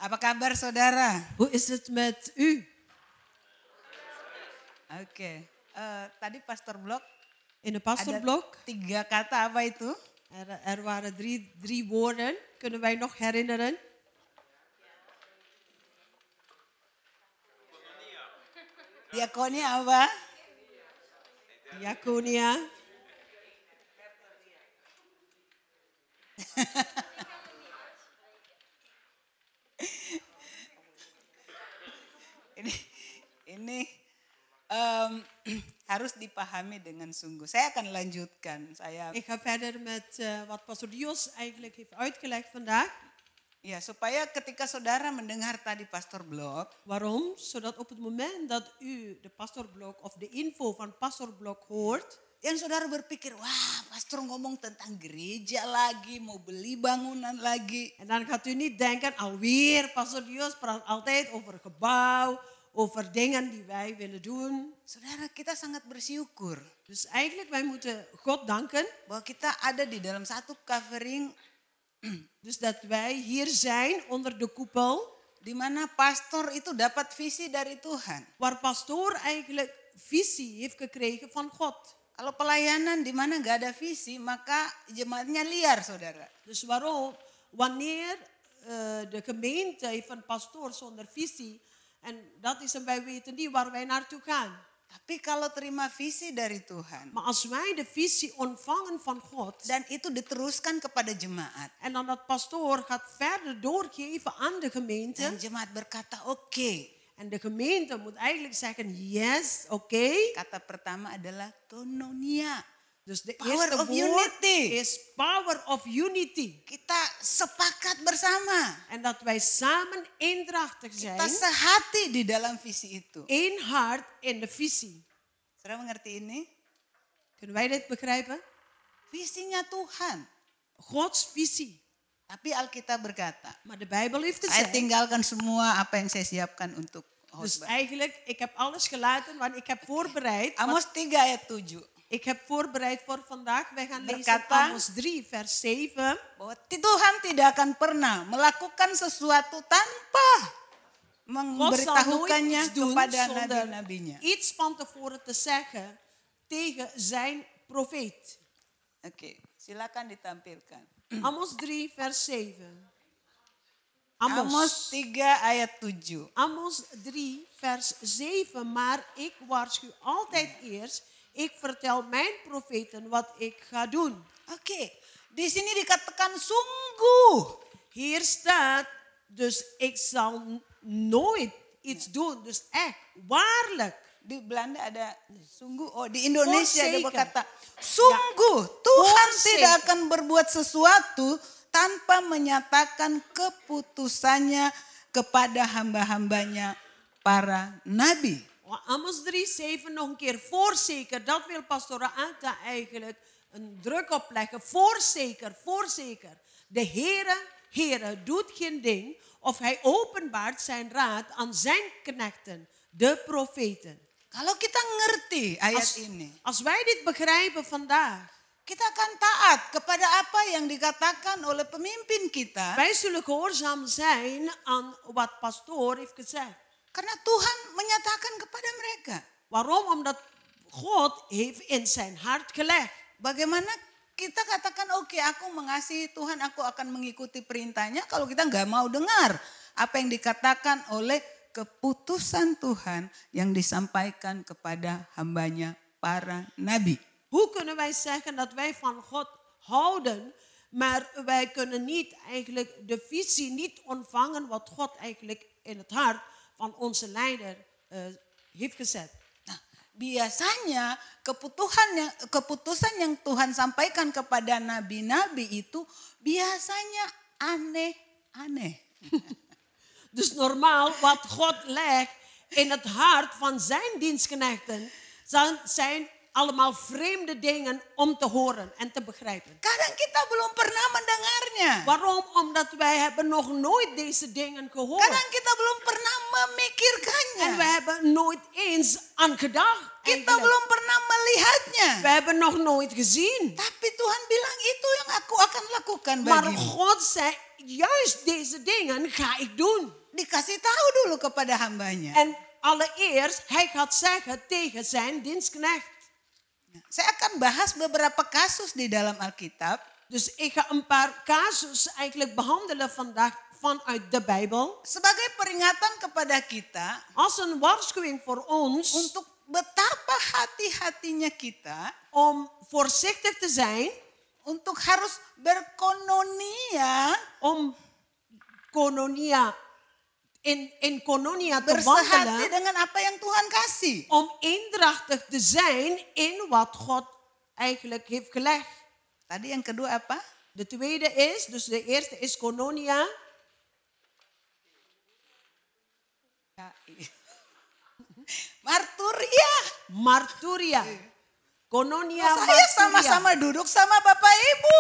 Apa kabar saudara? Hoe is het met u? Oke, tadi Pastor Blok In de ada pastorblok, 3 kata apa itu? er waren drie woorden. Kunnen wij nog herinneren? Diakonia apa? Diaconia, Ini harus dipahami dengan sungguh. Saya akan lanjutkan. Ik ga verder met wat pastor Dios eigenlijk heeft uitgelegd vandaag. Ya, supaya ketika saudara mendengar tadi Pastor Blok, Waarom? Zodat op het moment dat u de pastorblok of de info van pastorblok hoort, yang saudara berpikir, wah pastor ngomong tentang gereja lagi, mau beli bangunan lagi. en dan gaat u niet denken, alweer, pastor Dios praat altijd over gebouw, over dingen die wij willen doen. Saudara, kita sangat bersyukur Dus eigenlijk, wij moeten God danken. bahwa kita ada di dalam satu covering Dus dat wij hier zijn onder de koepel, di mana pastor itu dapat visi dari Tuhan. waar pastoor eigenlijk visie heeft gekregen van God. Kalau pelayanan di mana nggak ada visi, maka jemaatnya liar, saudara. Dus waarom? Wanneer de gemeente heeft een pastoor zonder visie, en dat is en wij weten niet waar wij naartoe gaan. Tapi kalau terima visi dari Tuhan Maar als wij de visie ontvangen van God, dan itu diteruskan kepada jemaat, en dan dat pastoor gaat verder doorgeven aan de gemeente, dan jemaat berkata oke. en de gemeente moet eigenlijk zeggen, yes, oké. Kata pertama adalah koinonia. Dus de Power eerste of woord unity. is power of unity. Kita sepakat bersama. En dat wij samen eendrachtig zijn, Kita sehati di dalam visi itu. één hart in de visie. Saudara mengerti ini? Kunnen wij dit begrijpen? Visinya Tuhan. Gods visie. Tapi Alkitab berkata, Maar de Bijbel heeft saya gezegd. tinggalkan semua apa yang saya siapkan untuk Dus khotbah. eigenlijk, ik heb alles gelaten, want ik heb voorbereid. Amos 3 ayat 7. Ik heb voorbereid voor vandaag. Wij gaan lezen Berkata, Amos 3 vers 7. Bahwa Tuhan tidak akan pernah melakukan sesuatu tanpa God zal nooit memberitahukannya iets doen kepada zonder nabi-nabinya. iets van tevoren te zeggen tegen zijn profeet. Oke, silakan ditampilkan. Amos 3 vers 7. Amos 3 ayat 7. Amos 3 vers 7. Maar ik waarschuw altijd eerst. Ik vertel mijn profeten wat ik ga doen. Oke, di sini dikatakan sungguh. Hier staat, dus ik zal nooit iets doen. Dus echt, waarlijk. Di Belanda ada sungguh, oh di Indonesia ada Voorzeker. berkata sungguh Tuhan Voorzeker. tidak akan berbuat sesuatu tanpa menyatakan keputusannya kepada hamba-hambanya para nabi. Amos 3:7 nog een keer. Voorzeker, dat wil pastoor Anta eigenlijk een druk opleggen. Voorzeker, voorzeker. De Heere doet geen ding of hij openbaart zijn raad aan zijn knechten, de profeten. Kalau kita ngerti ayat ini, Als wij dit begrijpen vandaag, kita akan taat kepada apa yang dikatakan oleh pemimpin kita. wij zullen gehoorzaam zijn aan wat pastoor heeft gezegd. Karena Tuhan menyatakan kepada mereka. Waarom? Omdat God heeft in zijn hart gelegd. Bagaimana kita katakan oke, aku mengasihi Tuhan, aku akan mengikuti perintahnya. Kalau kita nggak mau dengar apa yang dikatakan oleh keputusan Tuhan yang disampaikan kepada hambanya para nabi. Hoe kunnen wij zeggen dat wij van God houden, maar wij kunnen niet eigenlijk de visie niet ontvangen wat God eigenlijk in het hart van onze leider heeft gezet. Nah, biasanya keputusan yang Tuhan sampaikan kepada nabi-nabi itu biasanya aneh-aneh. Dus normaal wat God legt in het hart van zijn dienstknechten zijn allemaal vreemde dingen om te horen en te begrijpen. Kadang kita belum pernah mendengarnya. Waarom? Omdat wij hebben nog nooit deze dingen gehoord. Kadang kita belum pernah memikirkannya. En we hebben nooit eens aan gedacht. Kita eigenlijk. belum pernah melihatnya. We hebben nog nooit gezien. Tapi Tuhan bilang itu yang aku akan lakukan Maar bagimu. God zei, juist deze dingen ga ik doen. Dikasih tahu dulu kepada hambanya. En allereerst, hij gaat zeggen tegen zijn dienstknecht. Saya akan bahas beberapa kasus di dalam Alkitab. Dus ik ga een paar casus eigenlijk behandelen vandaag vanuit de Bijbel. Sebagai peringatan kepada kita. Als een waarschuwing voor ons. Untuk betapa hati-hatinya kita. Om voorzichtig te zijn. Untuk harus berkononia. Om kononia. In kononia te bersehati wandelen. dengan apa yang Tuhan kasih. Om eendrachtig te zijn in wat God eigenlijk heeft gelegd. Tadi yang kedua apa? De tweede is, dus de eerste is kononia. Marturia. Marturia. Kononia Saya marturia. sama-sama duduk sama Bapak Ibu.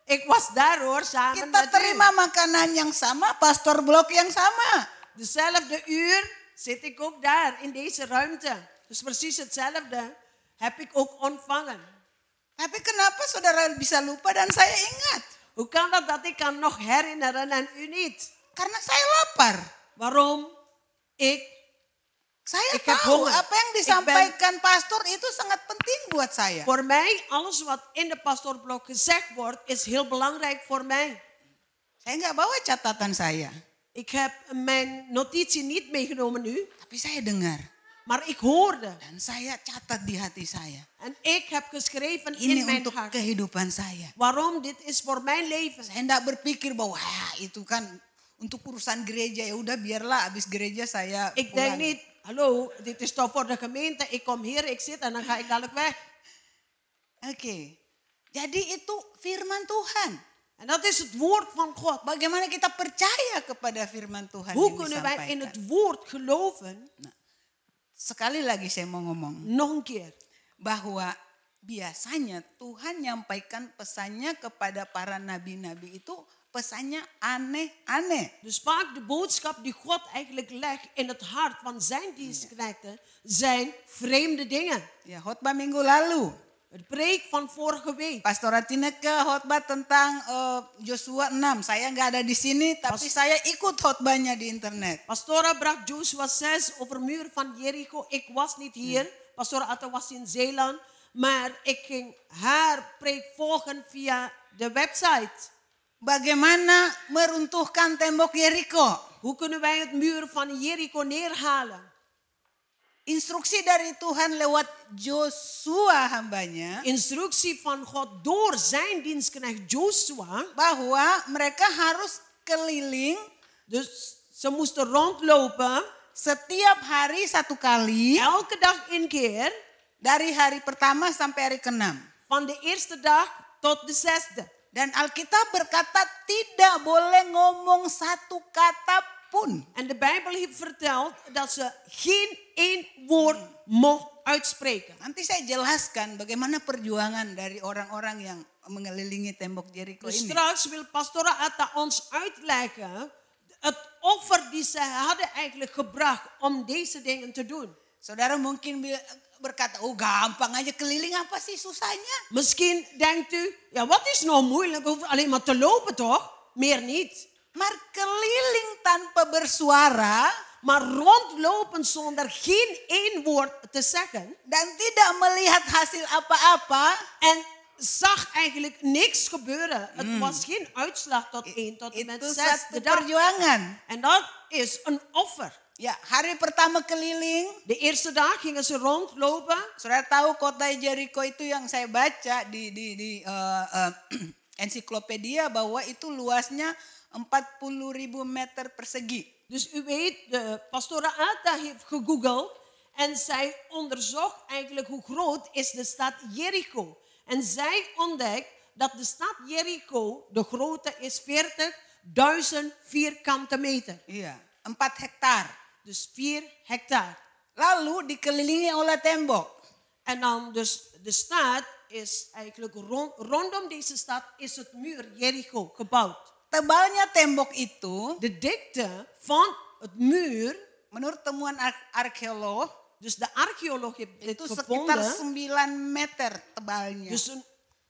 Ik was daar hoor, samen Kita met u. terima makanan yang sama, pastor blok yang sama. Dezelfde uur zit ik ook daar in deze ruimte. Dus precies hetzelfde heb ik ook ontvangen. Tapi kenapa saudara bisa lupa dan saya ingat? Hoe kan dat ik kan nog herinneren en u niet? Karena saya lapar. Waarom? Saya Ik heb tahu honger. apa yang disampaikan pastor itu sangat penting buat saya. Voor mij, alles wat in de pastoorblok gezegd wordt, is heel belangrijk voor mij. Saya nggak bawa catatan saya. Ik heb mijn notitie niet meegenomen nu, Tapi saya dengar. maar ik hoorde. Dan saya catat di hati saya. En ik heb geschreven Ini in mijn untuk hart. kehidupan saya. Waarom? Dit is voor mijn leven. Saya tidak berpikir bahwa itu kan untuk urusan gereja, ya udah biarlah habis gereja saya Ik pulang. denk niet, hallo, dit is toch voor de gemeente. Ik kom hier, ik zit en dan ga ik dadelijk weg. Oke. Jadi itu firman Tuhan. En dat is het woord van God. Bagaimana kita percaya kepada firman Tuhan Hoe yang kunnen wij in het disampaikan? woord geloven? Sekali lagi saya mau ngomong Nog een keer. bahwa biasanya Tuhan nyampaikan pesannya kepada para nabi-nabi itu pesannya aneh-aneh. Dus vaak de boodschap die God eigenlijk legt in het hart van zijn dienstknechten zijn vreemde dingen. Ya, khotbah minggu lalu. Het preek van vorige week. Pastor Tineke khotbah tentang Joshua 6. Saya nggak ada di sini, tapi saya ikut khotbahnya di internet. Pastora bracht Joshua 6 over muur van Jericho. Ik was niet hier. Pastora Atta was in Zeeland. Maar ik ging haar preek volgen via de website. Bagaimana meruntuhkan tembok Jericho? Hoe kunnen wij het muur van Jericho neerhalen? Instruksi dari Tuhan lewat Joshua hambanya. Instructie van God door zijn dienstknecht Joshua. Bahwa mereka harus keliling. Dus ze moesten rondlopen. Setiap hari satu kali. Elke dag een keer. Dari hari pertama sampai hari ke-6. Van de eerste dag tot de 6e. Dan Alkitab berkata tidak boleh ngomong satu kata pun. En de Bijbel heeft verteld dat ze geen één woord mocht uitspreken. Nanti saya jelaskan bagaimana perjuangan dari orang-orang yang mengelilingi tembok Jericho Dus ini. straks wil Pastora Atta ons uitleggen het offer die ze hadden eigenlijk gebracht om deze dingen te doen. Saudara mungkin berkata, oh gampang aja keliling, apa sih susahnya? Misschien denkt u, ja wat is nou moeilijk, hoeft alleen maar te lopen toch? Meer niet. Maar keliling tanpa bersuara. Maar rondlopen zonder geen één woord te zeggen. Dan tidak melihat hasil apa-apa. En zag eigenlijk niks gebeuren. Het was geen uitslag tot 1 tot en met Itu 6 satu de dag. perjuangan. En dat is een offer. Ya, hari pertama keliling. De eerste dag gingen ze rondlopen. Saudara tahu kota Jericho itu yang saya baca di ensiklopedia bahwa itu luasnya 40.000 meter persegi. Dus u weet, de Pastora Atta heeft gegoogeld en zij onderzocht eigenlijk hoe groot is de stad Jericho. En zij ontdekt dat de stad Jericho, de grootte is 40.000 vierkante meter. Iya, 4 hektar. Dus 4 hectare. Lalu dikelilingi oleh tembok. En dan dus de stad is eigenlijk rondom deze stad is het muur Jericho gebouwd. Tebalnya tembok itu, De dikte van het muur, menurut temuan arkeolog, dus de archeoloog heeft dit itu sekitar gevonden, 9 meter tebalnya. dus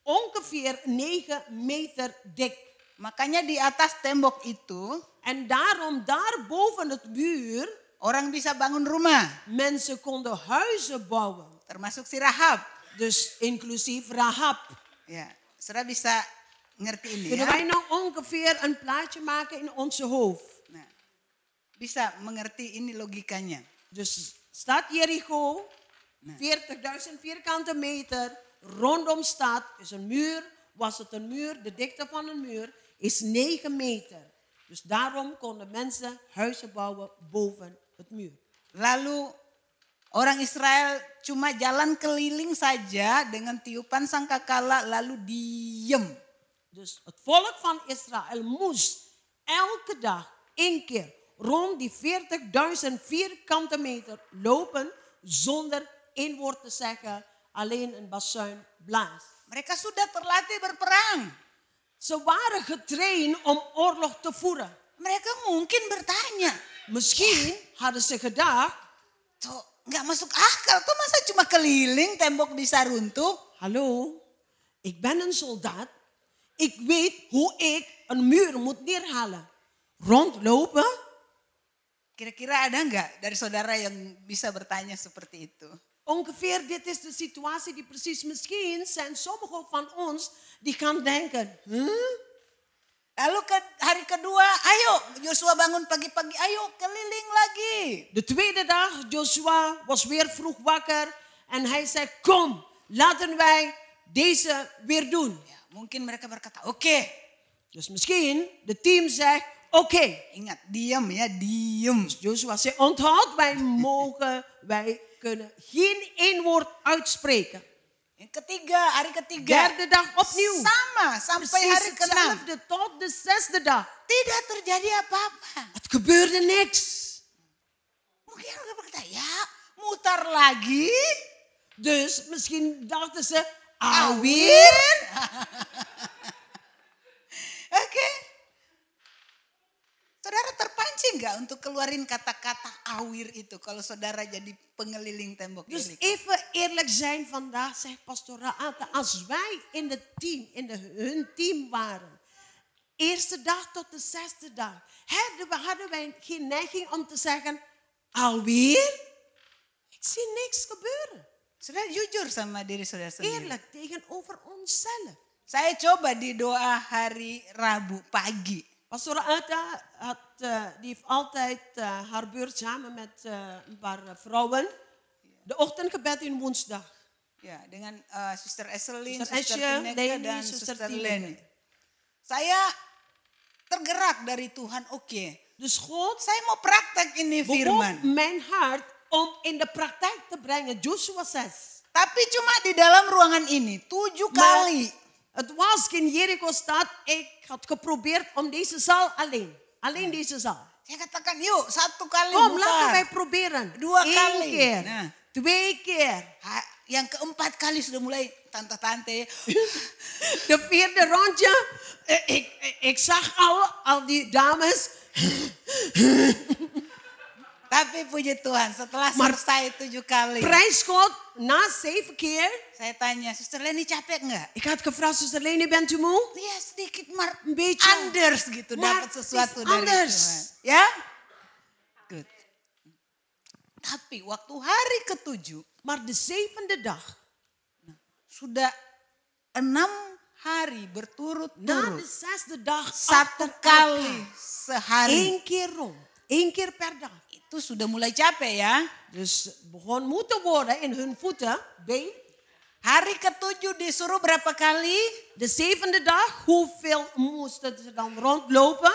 ongeveer 9 meter dik. Makanya di atas tembok itu En daarom, daar boven het muur, orang bisa bangun rumah. mensen konden huizen bouwen. Termasuk si Rahab. Dus inclusief Rahab. Ya, saudara bisa ngerti ini Kunnen ya. wij nou ongeveer een plaatje maken in onze hoofd? Nah, bisa mengerti ini logikanya. Dus stad Jericho, 40.000 vierkante meter, rondom stad is een muur. Was het een muur, de dikte van een muur is 9 meter. Dus daarom konden mensen huizen bouwen boven het muur. Lalu orang Israel cuma jalan keliling saja dengan tiupan sangkakala lalu diem. Dus het volk van Israël moest elke dag 1 keer rond die 40.000 vierkante meter lopen zonder één woord te zeggen, alleen een bazuin blaas. Mereka sudah terlatih berperang. Ze waren getraind om oorlog te voeren. Mereka mungkin bertanya, Misschien hadden ze gedacht, tuh nggak masuk akal tuh masa cuma keliling tembok bisa runtuh. hallo, ik ben een soldaat. Ik weet hoe ik een muur moet neerhalen. Rondlopen? Kira-kira ada nggak dari saudara yang bisa bertanya seperti itu? Ongeveer dit is de situatie die precies misschien zijn sommigen van ons die gaan denken. Lalu hari kedua, ayo Joshua bangun pagi-pagi, ayo keliling lagi. De tweede dag, Joshua was weer vroeg wakker en hij zei, kom, laten wij deze weer doen. Ya, mungkin mereka berkata, oke. Dus misschien de team zegt, oké. Ingat, diam ya, diam. Dus Joshua zei, onthoud, wij kunnen geen één woord uitspreken. Yang ketiga, hari ketiga. Derde dag opnieuw. Sama, sampai Precies hari ke-6. hetzelfde tot de 6e dag. Tidak terjadi apa-apa. Het gebeurde niks. Mungkin mereka berkata, ya mutar lagi. Dus misschien dachten ze, Alweer? Oke. Saudara terpancing nggak untuk keluarin kata-kata awir itu kalau saudara jadi pengeliling tembok Dus Jericho? even eerlijk zijn vandaag, zegt pastor Raata, als wij in hun team waren, eerste dag tot de 6e dag, hadden wij geen neiging om te zeggen, alweer? Ik zie niks gebeuren. Saudara jujur sama diri saudara sendiri. Eerlijk tegenover onszelf. Saya coba di doa hari Rabu pagi. Pastor Raata die heeft altijd haar beurt samen met een paar vrouwen. De ochtendgebed in woensdag. Ya, dengan Sister Eselin, Sister Sister Eshe, Tineke Leni, dan Sister Sister Tineke. Leni. Saya tergerak dari Tuhan, oke. Dus God Saya mau praktek ini firman. begon mijn hart om in de praktijk te brengen. Joshua 6. Tapi cuma di dalam ruangan ini 7 kali. Het was in Jericho stad. Ik had geprobeerd om deze zaal alleen deze zaal. Saya katakan yuk 1 kali Kom, laten mutar. wij proberen. 2 Eén kali. keer. Nah, 2 keer. yang keempat kali sudah mulai tante-tante. De 4e rondje. Ik zag al die dames. Tapi puji Tuhan setelah selesai 7 kali. Prijs God. Na 7 keer. Saya tanya, Sister Leni capek nggak? Ik had gevraagd, zuster Leni, bent u moe? Ya sedikit maar Een beetje. anders gitu. Maar Dapat sesuatu het is dari anders. Tuhan. Ya? Good. Tapi waktu hari ke-7. Maar de 7e dag. Sudah 6 hari Na berturut-turut. de 6e dag. 1 kali sehari. 1 keer rond. 1 keer per dag. Itu sudah mulai capek ya. Dus begon moe te worden in hun voeten, been. Hari ke-7 disuruh berapa kali? De 7e dag, hoeveel moesten ze dan rondlopen?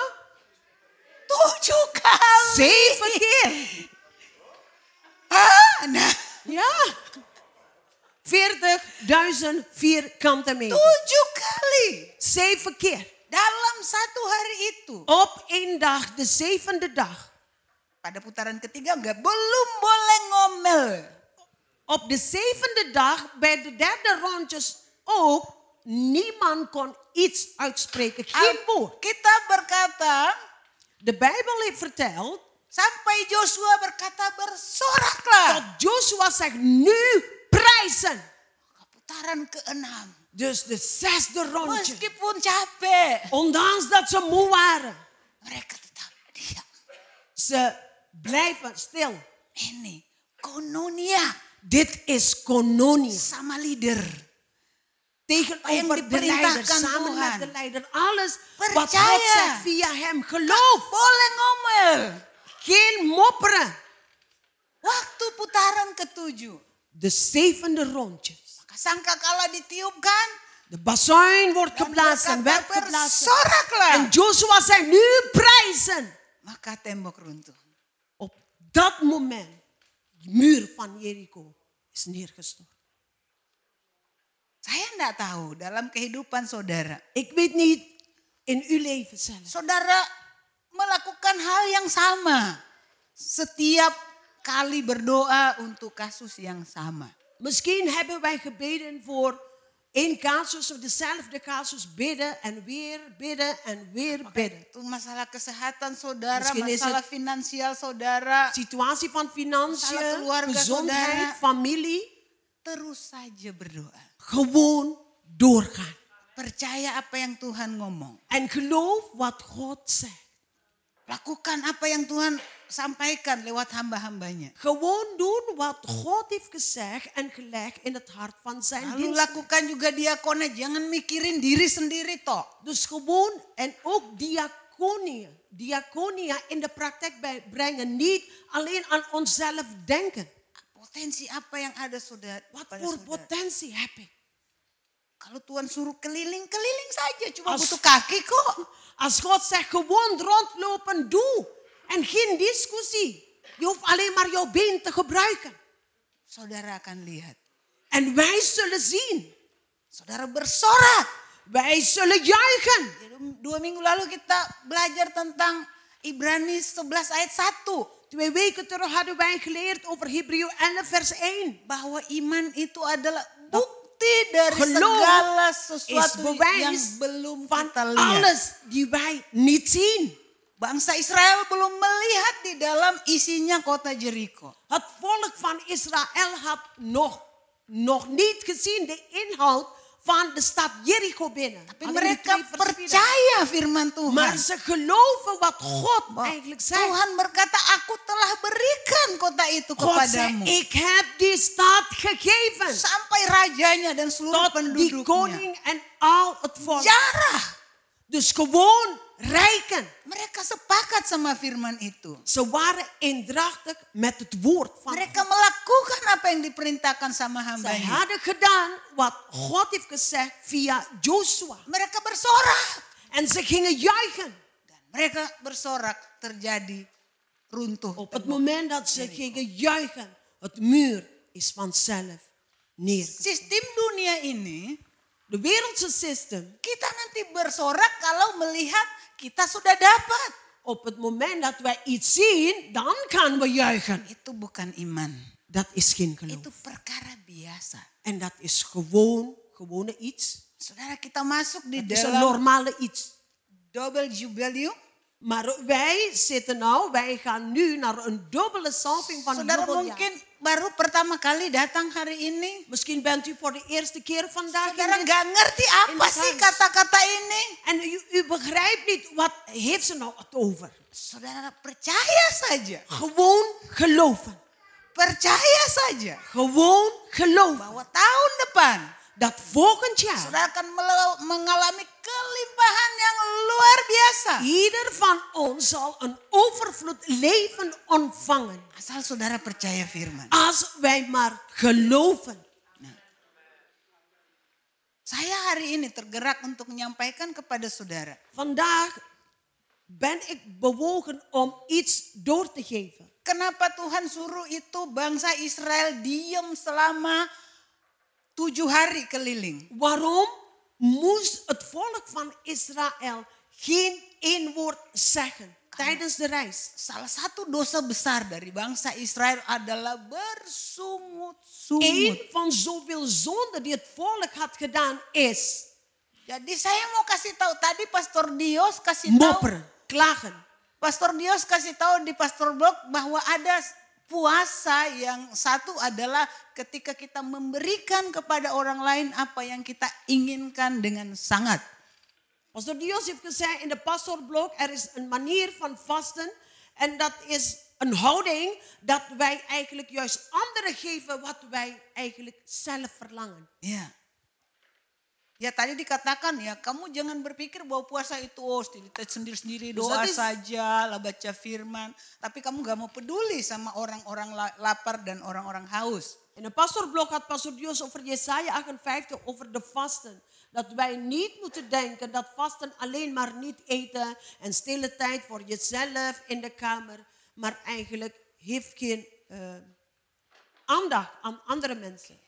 7 kali. 7 keer. Nah, Ja. 40.000 vierkante meter. 7 kali. 7 keer. Dalam 1 hari itu. Op 1 dag, de 7e dag. Pada putaran ketiga belum boleh ngomel. Op de 7e dag, bij de 3e rondjes ook, niemand kon iets uitspreken. Geen woord. Kita berkata, De Bijbel heeft verteld, sampai Joshua berkata bersoraklah. dat Joshua zegt, nu prijzen. Putaran ke-6. Dus de 6e rondje. Meskipun capek, Ondanks dat ze moe waren. mereka tetap diam. Ze blijven stil. Ini kononia Dit is kononia. sama leader. Tegenover yang de leider, diperintahkan samen Tuhan. met de leider. Alles wat Percaya. God zegt via hem. Geloof. Boleh ngomel. Geen mopperen. Waktu putaran ke-7. De 7e rondje. Maka sangkakala ditiupkan. De bazuin wordt Dan geblazen, werd berkata, geblazen. bersoraklah. En Joshua zei, nu prijzen. Maka tembok runtuh. Op dat moment, de muur van Jericho is neergestort. Saya enggak tahu dalam kehidupan saudara. Ik weet niet in uw leven zelf. Saudara melakukan hal yang sama. Setiap kali berdoa untuk kasus yang sama. Misschien hebben wij gebeden voor één casus of dezelfde casus bidden en weer bidden en weer bidden. Itu masalah kesehatan saudara, Misschien is masalah finansial saudara. Situatie van Masalah financiën, keluarga, gezondheid, saudara. familie. Terus saja berdoa. Gewoon doorgaan. Percaya apa yang Tuhan ngomong. En geloof wat God zegt. Lakukan apa yang Tuhan sampaikan lewat hamba-hambanya. Gewoon doen wat God heeft gezegd en gelegd in het hart van zijn Lalu dienst. lakukan juga diakonnya. Jangan mikirin diri sendiri toh. Dus gewoon en ook diaconia in de praktijk brengen. Niet alleen aan onszelf denken. Potensi apa yang ada saudara? Wat pada voor saudara? potentie heb ik? Kalau Tuhan suruh keliling, keliling saja. Cuma Als- butuh kaki kok. Als God zegt gewoon rondlopen, doe. En geen discussie. Je hoeft alleen maar jouw been te gebruiken. Saudara akan lihat. En wij zullen zien. Saudara bersorak. Wij zullen juichen. 2 minggu lalu kita belajar tentang Ibrani 11 ayat 1. 2 weken terug hadden wij geleerd over Hebreeën 11 vers 1. Bahwa iman itu adalah bukti dari Geloof segala is sesuatu yang bewijs belum van kita lihat. alles die wij niet zien. Bangsa Israel belum melihat di dalam isinya kota Jericho. Het volk van Israël had nog niet gezien de inhoud van de stad Jericho binnen. Tapi Alleen die mereka twee verspieders. percaya firman Tuhan. Maar ze geloven wat God Bahwa eigenlijk zegt. Tuhan berkata, aku telah berikan kota itu God zei, kepadamu. ik heb die stad gegeven. Sampai rajanya dan seluruh Tot die penduduknya. koning en al het volk. Jarah. Dus gewoon rijken. Mereka sepakat sama firman itu. Ze waren eendrachtig met het woord van Mereka God. melakukan apa yang diperintahkan sama Zij hambanya. hadden gedaan wat God heeft gezegd via Joshua. Mereka bersorak. En ze gingen juichen. Dan mereka bersorak terjadi runtuh. Op het moment dat ze gingen juichen, het muur is vanzelf neer. Sistem dunia ini, De wereldse systeem, kita nanti bersorak kalau melihat kita sudah dapat. op het moment dat wij iets zien, dan gaan we juichen. Itu bukan iman. Dat is geen geloof. Itu perkara biasa. En dat is gewone iets. Saudara, kita masuk di Het is een dalam normale iets. double jubileum. Maar wij gaan nu naar een dubbele salving van Saudara jubeljaar. mungkin baru pertama kali datang hari ini. Misschien bent u voor de eerste keer vandaag Saudara in dit- nggak ngerti apa sih huis. kata-kata ini. En u begrijpt niet, wat heeft ze nou het over? Saudara percaya saja. Gewoon geloven. Percaya saja. Gewoon geloven. Bahwa tahun depan Dat volgend jaar saudara akan mengalami kelimpahan yang luar biasa. ieder van ons zal een overvloed leven ontvangen. Asal saudara percaya firman. Als wij maar geloven. Saya hari ini tergerak untuk menyampaikan kepada saudara. Vandaag ben ik bewogen om iets door te geven. Kenapa Tuhan suruh itu bangsa Israel diam selama 7 hari keliling? Waarom moest het volk van Israël geen één woord zeggen tijdens de reis? Salah satu dosa besar dari bangsa Israel adalah bersungut-sungut. Eén van zoveel zonden die het volk had gedaan is Jadi saya mau kasih tahu tadi Pastor Dios kasih tahu. mopperen, klagen. Pastor Dios kasih tahu di Pastor Blog bahwa ada puasa yang satu adalah ketika kita memberikan kepada orang lain apa yang kita inginkan dengan sangat. Pastor Dios heeft gezegd in de pastorblok, er is een manier van vasten. En dat is een houding dat wij eigenlijk juist anderen geven wat wij eigenlijk zelf verlangen. Ya. Ya tadi dikatakan ya, kamu jangan berpikir bahwa puasa itu sendiri-sendiri doa saja, lah baca firman. Tapi kamu gak mau peduli sama orang-orang lapar dan orang-orang haus. In de pastorblok had Pastor Dios over Jesaja 58 over de vasten. Dat wij niet moeten denken dat vasten alleen maar niet eten en stille tijd voor jezelf in de kamer. Maar eigenlijk heeft geen aandacht aan andere mensen.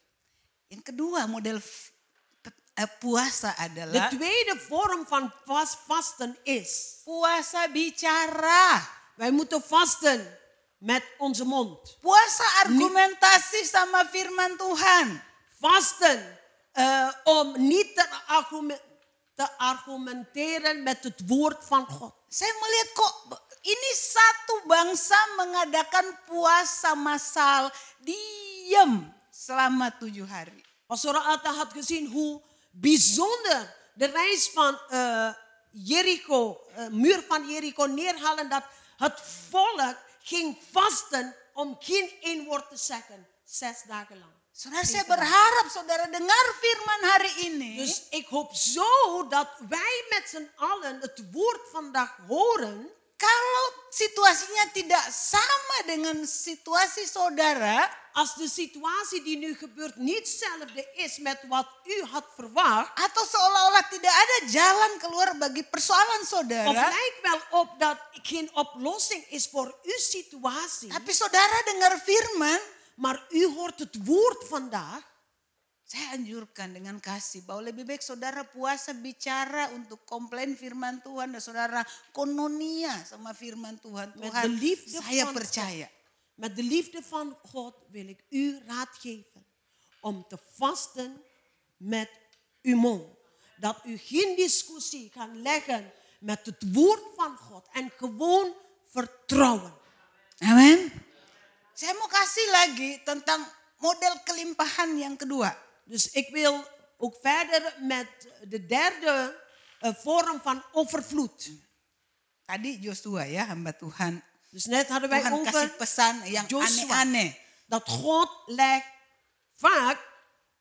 Yang kedua model puasa adalah. De tweede vorm van vasten is. Puasa bicara. Wij moeten vasten met onze mond. Puasa argumentasi sama firman Tuhan. Vasten om niet te argumenteren met het woord van God. Saya melihat kok ini satu bangsa mengadakan puasa massal diam selama 7 hari. Pastor Atta had gezien hoe bijzonder de reis van Jericho, muur van Jericho neerhalen, dat het volk ging vasten om geen één woord te zeggen 6 dagen lang. Saudara, saya berharap saudara dengar firman hari ini. Dus ik hoop zo dat wij met z'n allen het woord vandaag horen. Kalau situasinya tidak sama dengan situasi saudara, als de situatie die nu gebeurt niet hetzelfde is met wat u had verwacht, atau seolah-olah tidak ada jalan keluar bagi persoalan of saudara, lijkt wel op dat geen oplossing is voor uw situatie, tapi saudara dengar firman, maar u hoort het woord vandaag. Saya anjurkan dengan kasih bahwa lebih baik saudara puasa bicara untuk komplain firman Tuhan dan saudara kononia sama firman Tuhan. Tuhan, saya percaya. Met de liefde van God wil ik u raad geven om te vasten met uw mond. Dat u geen discussie kan leggen met het woord van God en gewoon vertrouwen. Amin. Saya mau kasih lagi tentang model kelimpahan yang kedua. Dus ik wil ook verder met de derde vorm van overvloed. Tadi Joshua ya, hamba Tuhan. Dus net hadden wij Tuhan over kasih pesan yang aneh-aneh. Dat God legt vaak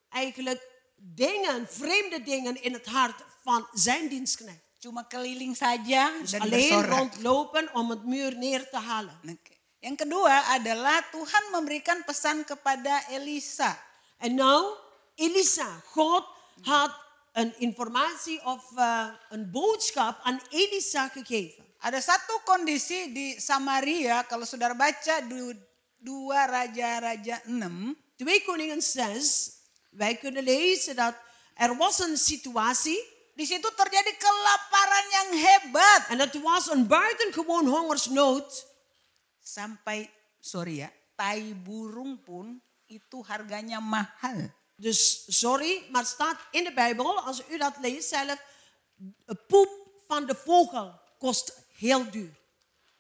eigenlijk dingen, vreemde dingen in het hart van zijn dienstknecht. Cuma keliling saja Dus dan alleen bersorak. rondlopen om het muur neer te halen. Okay. Yang kedua adalah Tuhan memberikan pesan kepada Elisa. En nou, Elisa, God had een informatie of een boodschap aan Elisa gegeven. Ada satu kondisi di Samaria, kalau saudara baca 2 Raja-Raja 6. 2 Koningen 6, wij kunnen lezen dat er was een situatie. Di situ terjadi kelaparan yang hebat. En het was een buitengewoon hongersnood. Sampai, tai burung pun itu harganya mahal. Dus sorry, maar staat in de Bijbel, als u dat leest zelf, poep van de vogel kost heel duur.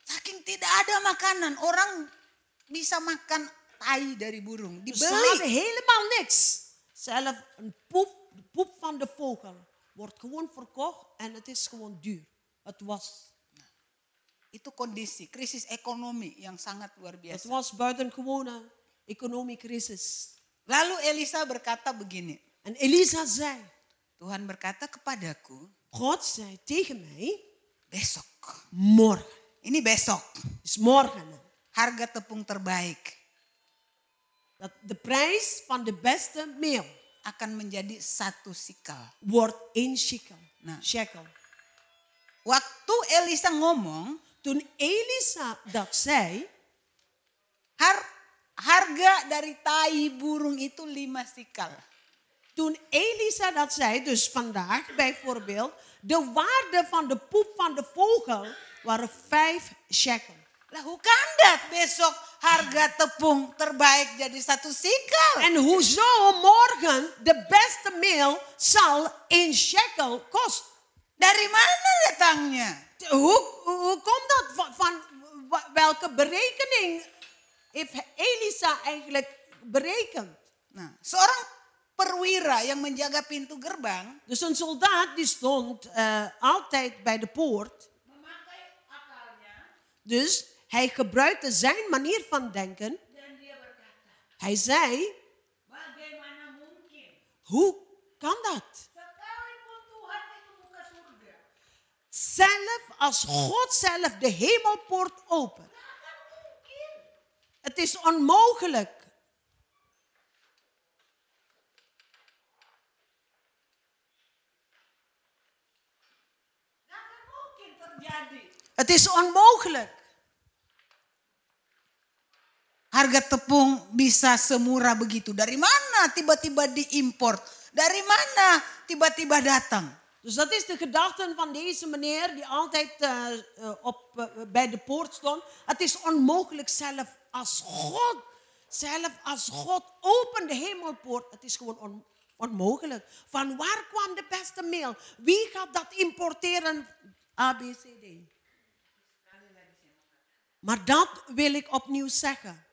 Saking tidak ada makanan, orang bisa makan tai dari burung. Dus ze hadden Dibeli. helemaal niks. Zelf een poep van de vogel wordt gewoon verkocht en het is gewoon duur. Het was. Itu kondisi krisis ekonomi yang sangat luar Het biasa. was buitengewone economische crisis. Lalu Elisa berkata begini. En Elisa zei, Tuhan berkata kepadaku, God zei tegen mij, besok. morgen. Ini besok. Dus morgen. Harga tepung terbaik Dat de prijs van de beste meel akan menjadi 1 sikal. wordt 1 shekel. Nah. Shekel. Waktu Elisa ngomong, Toen Elisa dat zei, harga dari tai burung itu 5 sikal. toen Elisa dat zei, dus vandaag bijvoorbeeld, de waarde van de poep van de vogel waren 5 shekel. Lah hoe kan dat besok harga tepung terbaik jadi 1 sikal? En hoezo morgen de beste meel zal 1 shekel kosten? Dari mana datangnya? Hoe komt dat? Van welke berekening heeft Elisa eigenlijk berekend. Nah, seorang perwira yang menjaga pintu gerbang Dus een soldaat die stond altijd bij de poort. memakai akalnya Dus hij gebruikte zijn manier van denken. dan dia berkata, Hij zei, bagaimana mungkin? hoe kan dat? Sekalipun Tuhan itu buka surga, Zelf, als God zelf de hemelpoort opent. tak akan mungkin. Het is onmogelijk. Tak akan mungkin terjadi. Het is onmogelijk. Harga tepung bisa semurah begitu. Dari mana tiba-tiba diimpor? Dari mana tiba-tiba datang? Dus dat is de gedachte van deze meneer die altijd bij de poort stond. Het is onmogelijk zelf als God opent de hemelpoort. Het is gewoon onmogelijk. Van waar kwam de beste meel? Wie gaat dat importeren? A, B, C, D. Maar dat wil ik opnieuw zeggen.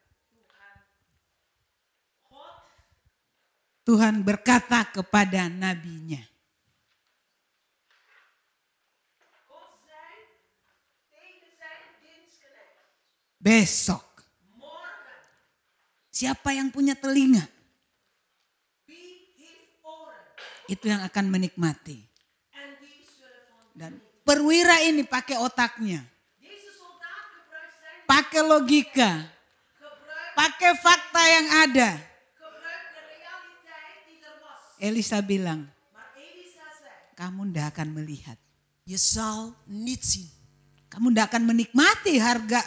Tuhan berkata kepada nabinya. Besok. Siapa yang punya telinga? Itu yang akan menikmati. Dan perwira ini pakai otaknya. Pakai logika. Pakai fakta yang ada. Elisa bilang, kamu tidak akan melihat. Je zal niet zien. Kamu tidak akan menikmati harga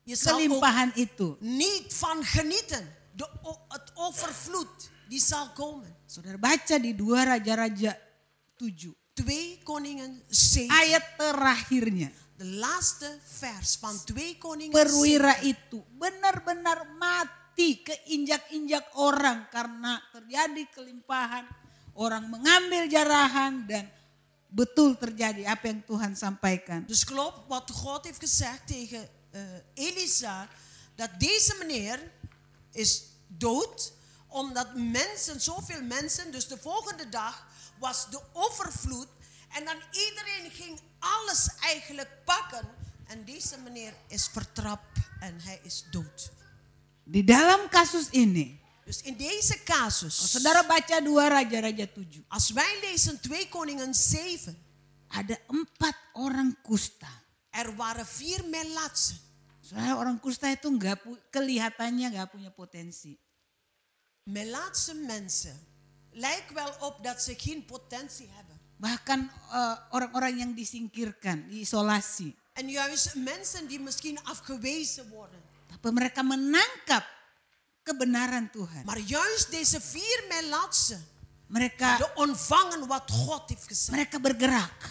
Je zal ook kelimpahan itu. niet van genieten. Het overvloed die zal komen. Saudara baca di 2 Raja-Raja 7. 2 Koningen 7. Ayat terakhirnya. De laatste vers van 2 Koningen 7. Perwira itu benar-benar mati keinjak-injak orang karena terjadi kelimpahan. Orang mengambil jarahan dan betul terjadi apa yang Tuhan sampaikan. Dus klopt wat God heeft gezegd tegen Elisa. Dat deze meneer is dood. Omdat mensen, zoveel mensen. Dus de volgende dag was de overvloed. En dan iedereen ging alles eigenlijk pakken. En deze meneer is vertrapt en hij is dood. Di dalam kasus ini, Dus in deze casus, saudara baca 2 Raja-Raja 7. als wij lezen 2 Koningen 7, Ada 4 orang kusta. er waren 4 melatsen. Soalnya orang kusta itu kelihatannya nggak punya potensi. Melatse mensen lijkt wel op dat ze geen potentie hebben. Bahkan orang-orang yang disingkirkan, diisolasi. En juist mensen die misschien afgewezen worden. Tapi mereka menangkap kebenaran Tuhan. Maar juist deze 4 melatsen, Mereka de ontvangen wat God heeft gezegd. mereka bergerak.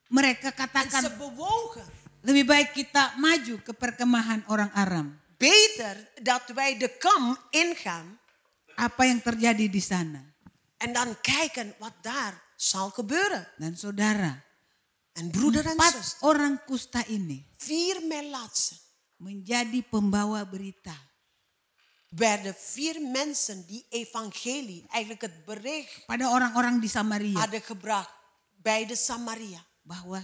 Mereka En katakan ze bewogen. lebih baik kita maju ke perkemahan orang Aram. Beter dat wij de kam ingaan Apa yang terjadi di sana? en dan kijken wat daar zal gebeuren. Dan saudara, En broeder en 4 zuster, orang kusta ini 4 melatsen menjadi pembawa berita. werden 4 mensen die evangelie, eigenlijk het bericht, Pada orang-orang di Samaria. hadden gebracht bij de Samaria. Bahwa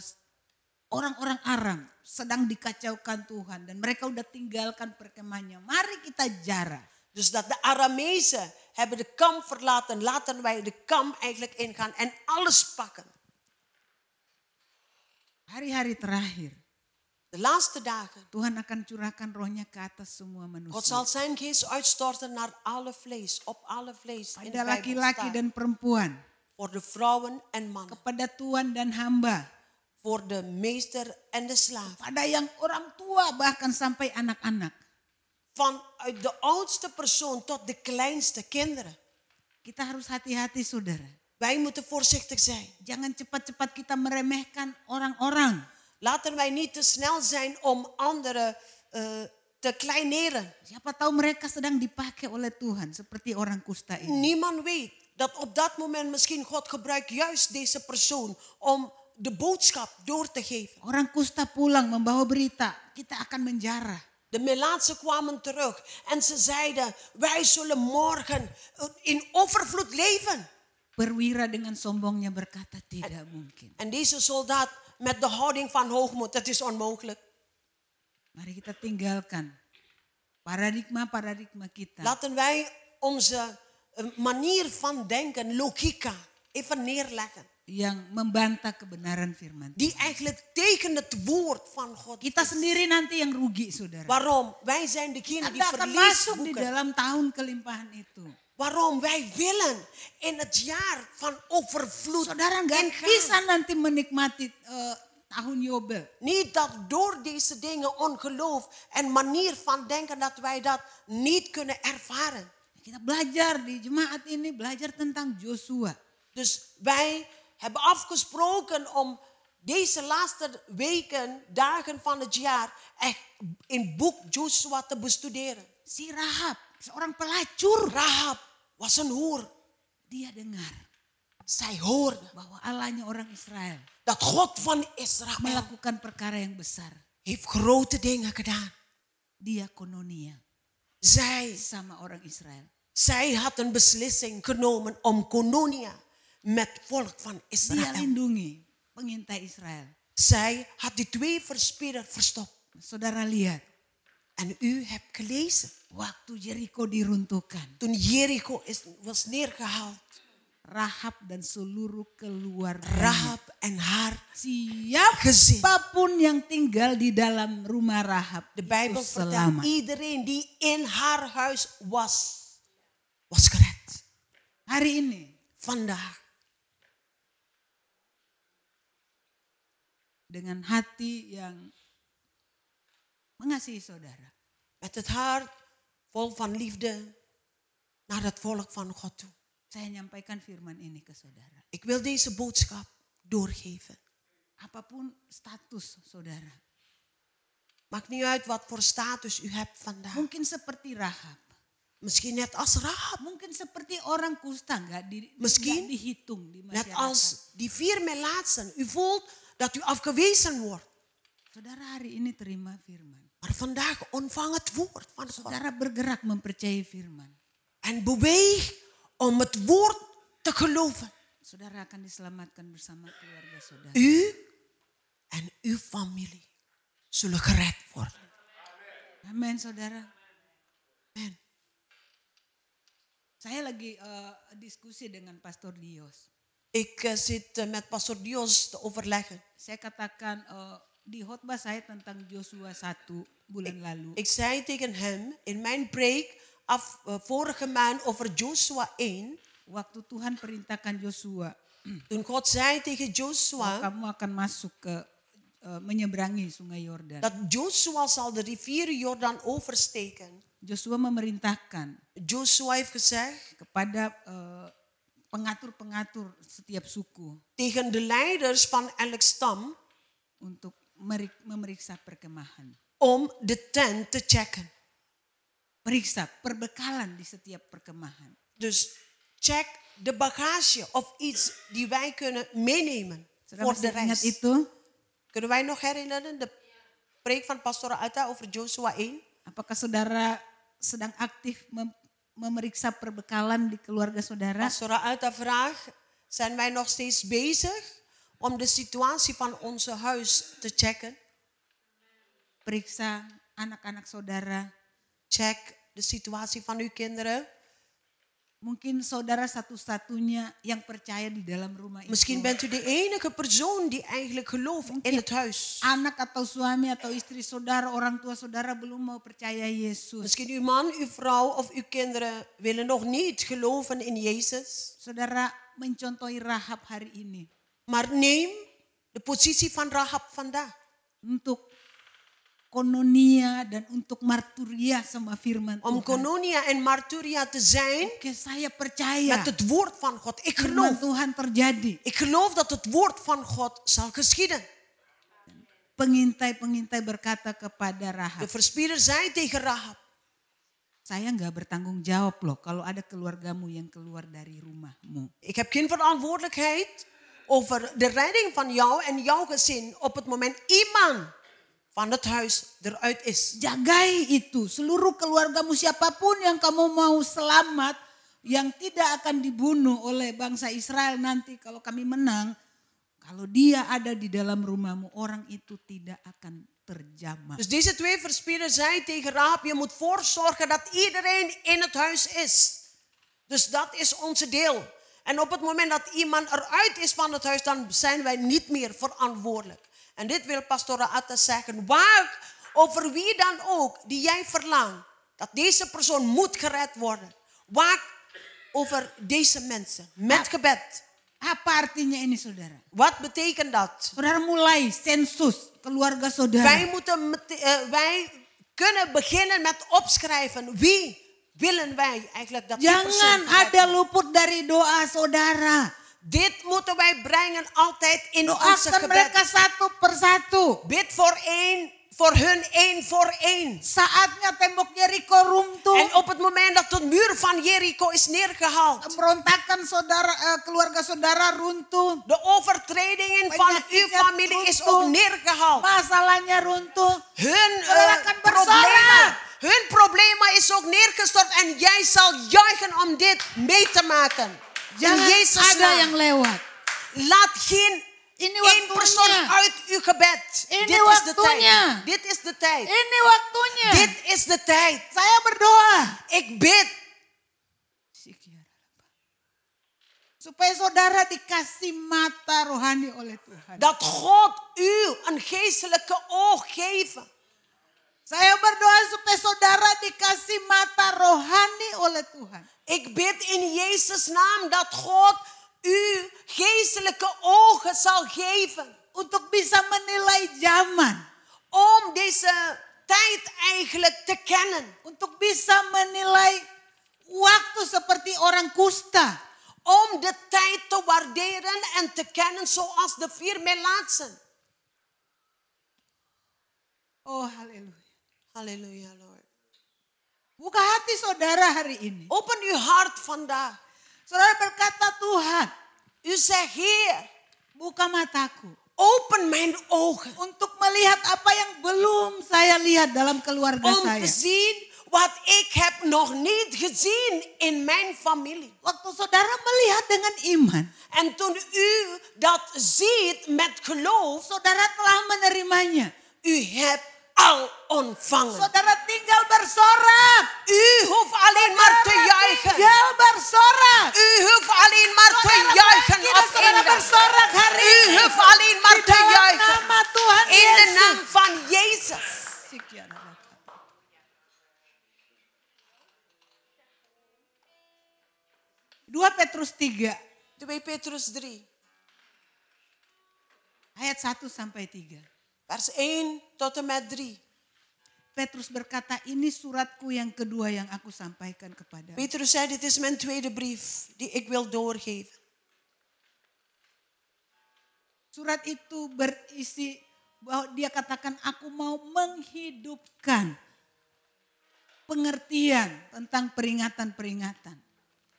orang-orang Aram sedang dikacaukan Tuhan. Dan mereka udah tinggalkan perkemahannya. Mari kita jarah. Dus dat de Aramezen hebben de kam verlaten. Laten wij de kam eigenlijk ingaan en alles pakken. Hari-hari terakhir. De laatste dagen. Tuhan akan curahkan rohnya ke atas semua God manusia. zal zijn geest uitstorten naar alle vlees. Op alle vlees. In de Pada Bijbel laki-laki staat. dan perempuan. Voor de vrouwen en mannen. Kepada tuan dan hamba. Voor de meester en de slaaf. Pada yang orang tua bahkan sampai anak-anak. Vanuit de oudste persoon tot de kleinste kinderen. Kita harus hati-hati saudara. Wij moeten voorzichtig zijn. Jangan cepat-cepat kita meremehkan orang-orang. Laten wij niet te snel zijn om anderen te kleineren. Siapa tahu mereka sedang dipakai oleh Tuhan seperti orang kusta ini. Niemand weet dat op dat moment misschien God gebruikt juist deze persoon om de boodschap door te geven. Orang kusta pulang membawa berita, kita akan menjarah. De Melaatse kwamen terug en ze zeiden, wij zullen morgen in overvloed leven. Perwira dengan sombongnya berkata, tidak mungkin. En deze soldaat met de houding van hoogmoed, dat is onmogelijk. Mari kita tinggalkan paradigma kita. Laten wij onze manier van denken, logica, even neerleggen. Yang membantah kebenaran firman. Die eigenlijk tegen het woord van God Kita is. sendiri nanti yang rugi, saudara. Waarom? Wij zijn degene die Anda akan verlies masuk di boeken. dalam tahun kelimpahan itu. Waarom? Wij willen in het jaar van overvloed Saudara nggak ingaan. bisa nanti menikmati tahun Yobel. Niet dat door deze dingen ongeloof en manier van denken dat wij dat niet kunnen ervaren. Kita belajar di jemaat ini, belajar tentang Joshua. Dus wij hebben afgesproken om deze laatste weken, dagen van het jaar echt in boek Joshua te bestuderen. Si Rahab, seorang pelacur. Rahab was een hoer. Dia dengar Zij hoorde bahwa Allahnya orang Israel dat God van Israël melakukan perkara yang besar. heeft grote dingen gedaan. Diakononia Zij sama orang Israel. had een beslissing genomen om kononia met volk van Dia Israël. lindungi pengintai Israel. Zij had die twee verspieders verstopt. Saudara lihat, En u hebt gelezen. waktu Jericho diruntuhkan, Toen Jericho was neergehaald. Rahab dan seluruh keluarga Rahab en haar gezin. Siapapun yang tinggal di dalam rumah Rahab De itu Bijbel vertelt, selamat. iedereen die in haar huis was gered. Hari ini Vandaag. dengan hati yang mengasihi saudara, Met het hart vol van liefde naar het volk van God toe. saya nyampaikan firman ini ke saudara. Ik wil deze boodschap doorgeven. Apapun status saudara, Maakt niet uit wat voor status u hebt vandaag. mungkin seperti Rahab, Misschien net als Rahab. mungkin seperti orang kusta nggak Misschien dihitung di Net masyarakat. als die 4 melaatsen. U voelt dat u afgewezen wordt. Saudara hari ini terima firman. Maar vandaag ontvang het woord van God. Saudara bergerak mempercayai firman. En beweeg om het woord te geloven. Saudara akan diselamatkan bersama keluarga saudara. U en uw familie zullen gered worden. Amin saudara. Amen. Saya lagi diskusi dengan Pastor Dios. Ik zit met pastor Dios te overleggen. Saya katakan di khotbah saya tentang Joshua 1 bulan lalu. Ik zei tegen hem in mijn preek vorige maand over Joshua 1. Waktu Tuhan perintahkan Joshua. Toen God zei tegen Joshua. Kamu akan masuk ke menyeberangi sungai Yordan. Dat Joshua zal de rivier Jordan oversteken. Joshua memerintahkan. Joshua heeft gezegd. Kepada pengatur-pengatur setiap suku. Tegen de leiders van elk stam. Untuk memeriksa perkemahan. Om de tent te checken. Periksa perbekalan di setiap perkemahan. Dus check de bagage of iets die wij kunnen meenemen voor de reis. Itu? Kunnen wij nog herinneren de preek van Pastor Atta over Joshua 1? Apakah saudara sedang aktif memeriksa perbekalan di keluarga saudara? Pastor Atta vraagt, zijn wij nog steeds bezig om de situatie van onze huis te checken? Periksa anak-anak saudara. Check de situatie van uw kinderen. Mungkin saudara satu-satunya yang percaya di dalam rumah itu. Misschien bent u de enige persoon die eigenlijk gelooft in het huis. Anak atau suami atau istri saudara, orang tua saudara belum mau percaya Yesus. Misschien uw man, uw vrouw of uw kinderen willen nog niet geloven in Jezus. Saudara mencontohi Rahab hari ini. Maar neem de positie van Rahab vandaag. Untuk kononia dan untuk marturia sama firman Om Tuhan. kononia en marturia te zijn. Oke, saya percaya. Met het woord van God. Ik Firman geloof. Tuhan terjadi. Ik geloof dat het woord van God zal geschieden. Pengintai-pengintai berkata kepada Rahab. De verspieder zei tegen Rahab. Saya nggak bertanggung jawab loh kalau ada keluargamu yang keluar dari rumahmu. Ik heb geen verantwoordelijkheid over de redding van jou en jouw gezin op het moment iemand van het huis eruit is. Jagai itu, seluruh keluargamu, siapapun yang kamu mau selamat, yang tidak akan dibunuh oleh bangsa Israel nanti kalau kami menang. Kalau dia ada di dalam rumahmu, orang itu tidak akan terjamah. Dus deze twee verspieders zei tegen Rahab, je moet voorzorgen dat iedereen in het huis is. Dus dat is onze deel. En op het moment dat iemand eruit is van het huis, dan zijn wij niet meer verantwoordelijk. En dit wil Pastor Atta zeggen. Waak over wie dan ook die jij verlangt. Dat deze persoon moet gered worden. Waak over deze mensen. Met gebed. Apa artinya ini saudara? Wat betekent dat? Saudara mulai sensus keluarga saudara. Wij kunnen beginnen met opschrijven. Wie willen wij eigenlijk dat die persoon Jangan gered ada wordt? luput dari doa saudara. Dit moeten wij brengen altijd in onze Doakan mereka gebed. satu persatu. Bid voor hun één voor één. Saatnya tembok Jericho runtuh. En op het moment dat de muur van Jericho is neergehaald. Pemberontakan saudara, keluarga saudara runtuh. De overtredingen van uw Penyakitnya familie is runtuh. ook neergehaald. Masalahnya runtuh. Hun Saudara akan problemen is ook neergestort. En jij zal juichen om dit mee te maken. In Jangan Jezus' ada naam. yang lewat. Laat geen Ini één persoon waktunya. uit uw gebed. Ini Dit is de waktunya. tijd. Dit is de tijd. Ini waktunya. Dit is de tijd. Saya berdoa. Ik bid. Supaya saudara dikasih mata rohani oleh Tuhan. Dat God u een geestelijke oog geeft. Saya berdoa supaya saudara dikasih mata rohani oleh Tuhan. Ik bid in Jezus' naam dat God u geestelijke ogen zal geven. Untuk bisa menilai zaman. Om deze tijd eigenlijk te kennen. Untuk bisa menilai waktu seperti orang kusta. Om de tijd te waarderen en te kennen zoals de 4 melaatsen. Oh haleluya. Halleluja, Lord. Buka hati saudara hari ini. Open uw hart vandaag. Saudara berkata, Tuhan, U zegt, Heer, buka mataku. open mijn ogen. Untuk melihat apa yang belum saya lihat dalam keluarga Om saya. te zien wat ik heb nog niet gezien in mijn familie. Waktu saudara melihat dengan iman. En toen u dat ziet met geloof, Saudara telah menerimanya. u hebt al ontvangen. Saudara tinggal bersorak. U hoeft alleen maar te juichen. Tinggal bersorak. U hoeft alleen maar te juichen Kita op saudara inweg. bersorak hari U ini. hoeft alleen maar Di te dalam juichen. nama Tuhan In de Yesus. naam van Jezus. 2 Petrus 3 2 Petrus 3, ayat 1 sampai 3. vers 1 tot en met 3. Petrus berkata, ini suratku yang kedua yang aku sampaikan kepada. Petrus zei, dit is mijn tweede brief die ik wil doorgeven. Surat itu berisi bahwa dia katakan aku mau menghidupkan pengertian tentang peringatan-peringatan.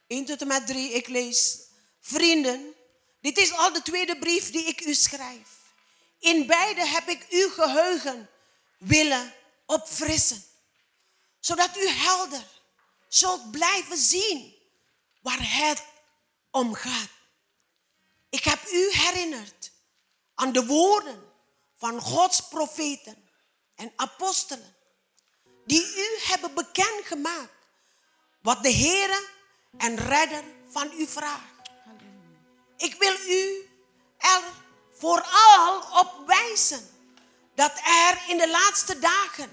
1 tot en met 3, ik lees. Vrienden, dit is al de tweede brief die ik u schrijf. In beide heb ik uw geheugen willen opfrissen. Zodat u helder zult blijven zien waar het om gaat. Ik heb u herinnerd aan de woorden van Gods profeten en apostelen. Die u hebben bekendgemaakt. Wat de Heere en Redder van u vraagt. Ik wil u er vooral op wijzen dat er in de laatste dagen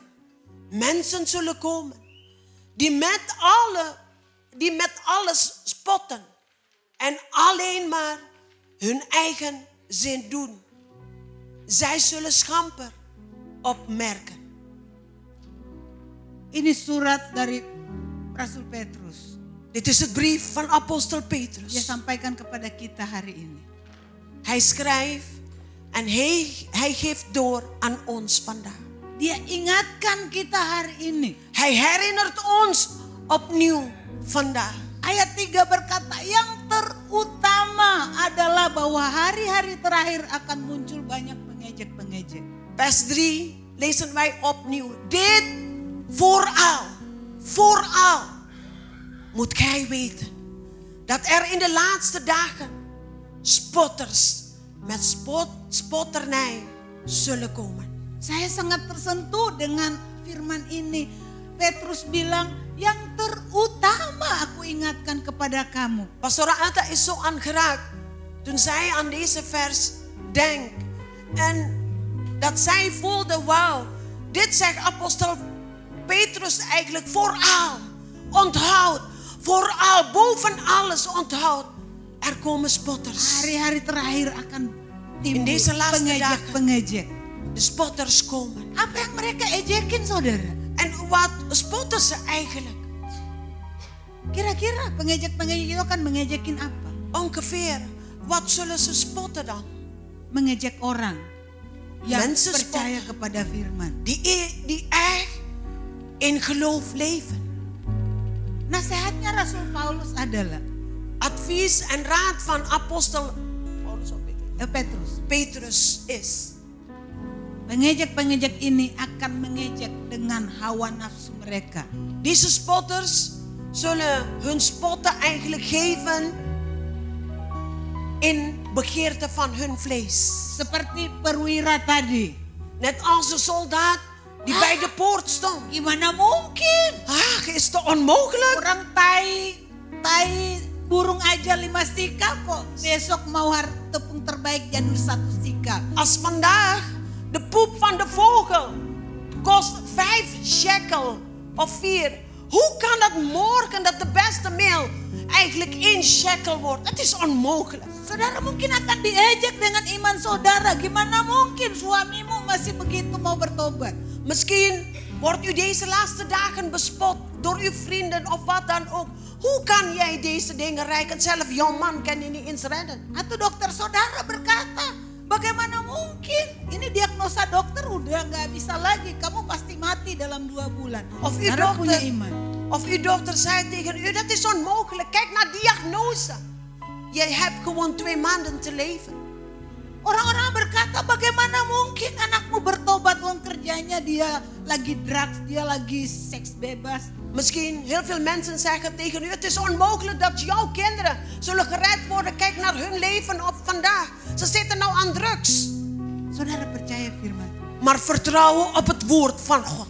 mensen zullen komen die met alles spotten en alleen maar hun eigen zin doen. Zij zullen schamper opmerken. Ini surat dari Rasul Petrus. Dit is het brief van apostel Dia Petrus. sampaikan kepada kita hari ini. Hij schrijft en hij geeft door aan ons vandaag. Dia ingatkan kita hari ini. Hij herinnert ons opnieuw vandaag. Ayat 3 berkata yang terutama adalah bahwa hari-hari terakhir akan muncul banyak pengejek-pengejek. Vers 3 lezen wij opnieuw. Dit vooral moet gij weten. Dat er in de laatste dagen spotters met spotternij zullen komen. Saya sangat tersentuh dengan firman ini. Petrus bilang, yang terutama aku ingatkan kepada kamu. Pastor Ata is zo aangeraakt toen zij aan deze vers denkt. En dat zij voelde, wauw, dit zegt apostel Petrus eigenlijk vooral. Onthoud, vooral, boven alles onthoud. Er komen spotters. Hari-hari terakhir akan timbul In deze laatste dagen. pengejek. De spotters komen. Apa yang mereka ejekin, saudara? En wat spotten ze eigenlijk? Kira-kira pengejek-pengejek itu kan mengejekin apa? Ongeveer, wat zullen ze spotten dan? Mengejek orang yang Mensen percaya spotten. kepada firman. Die echt in geloof leven. Nasihatnya Rasul Paulus adalah Advies en raad van apostel Petrus. Petrus is. Pengejek-pengejek ini akan mengejek dengan hawa nafsu mereka. Deze spotters zullen hun spotten eigenlijk geven in begeerte van hun vlees. Seperti perwira tadi. Net als de soldaat die bij de poort stond. Gimana mungkin? Is het onmogelijk? Orang tai burung aja 5 stika kok. Besok mau tepung terbaik janur 1 stika. Als vandaag de poep van de vogel kost 5 shekel of 4. Hoe kan dat morgen dat de beste meel eigenlijk 1 shekel wordt? Het is onmogelijk. Saudara mungkin akan diejek dengan iman saudara. Gimana mungkin suamimu masih begitu mau bertobat? Misschien wordt u deze laatste dagen bespot door uw vrienden of wat dan ook. Hoe kan jij deze dingen reiken? Zelf jouw man kan je niet eens redden. Atau dokter saudara berkata, bagaimana mungkin? Ini diagnosa dokter udah gak bisa lagi. Kamu pasti mati dalam 2 bulan. Of uw Saudara punya dokter, iman. of uw dokter zei tegen u, dat is onmogelijk. Kijk naar diagnose. Jij hebt gewoon 2 maanden te leven. Orang-orang berkata, bagaimana mungkin anakmu bertobat, uang kerjanya dia lagi drugs, dia lagi seks bebas. Misschien heel veel mensen zeggen tegen u, het is onmogelijk dat jouw kinderen zullen gered worden. Kijk naar hun leven op vandaag. Ze zitten nou aan drugs. Saudara percaya firman. Maar vertrouwen op het woord van God.